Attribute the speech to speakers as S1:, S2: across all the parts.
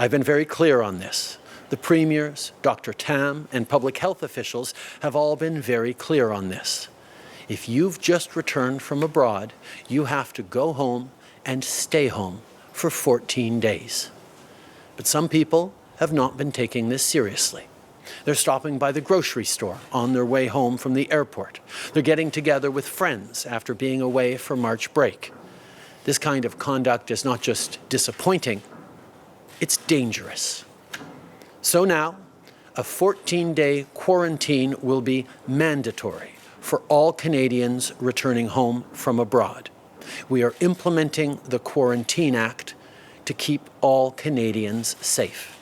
S1: I've been very clear on this. The premiers, Dr. Tam, and public health officials have all been very clear on this. If you've just returned from abroad, you have to go home and stay home for 14 days. But some people have not been taking this seriously. They're stopping by the grocery store on their way home from the airport. They're getting together with friends after being away for March break. This kind of conduct is not just disappointing, it's dangerous. So now, a 14-day quarantine will be mandatory for all Canadians returning home from abroad. We are implementing the Quarantine Act to keep all Canadians safe.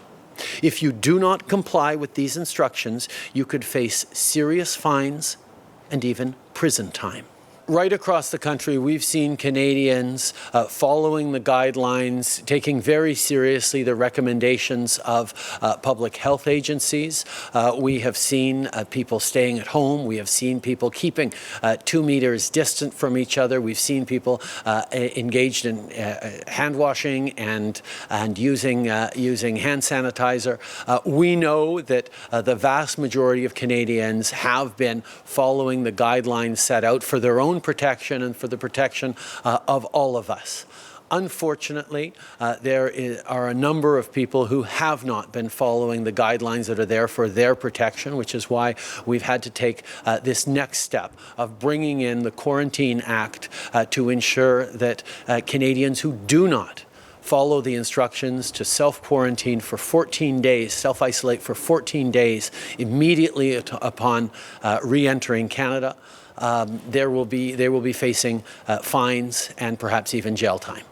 S1: If you do not comply with these instructions, you could face serious fines and even prison time. Right across the country, we've seen Canadians following the guidelines, taking very seriously the recommendations of public health agencies. We have seen people staying at home. We have seen people keeping 2 meters distant from each other. We've seen people engaged in hand washing and using hand sanitizer. We know that the vast majority of Canadians have been following the guidelines set out for their own protection and for the protection of all of us. Unfortunately, there are a number of people who have not been following the guidelines that are there for their protection, which is why we've had to take this next step of bringing in the Quarantine Act to ensure that Canadians who do not follow the instructions to self-quarantine for 14 days, self-isolate for 14 days immediately upon re-entering Canada, they will be facing fines and perhaps even jail time.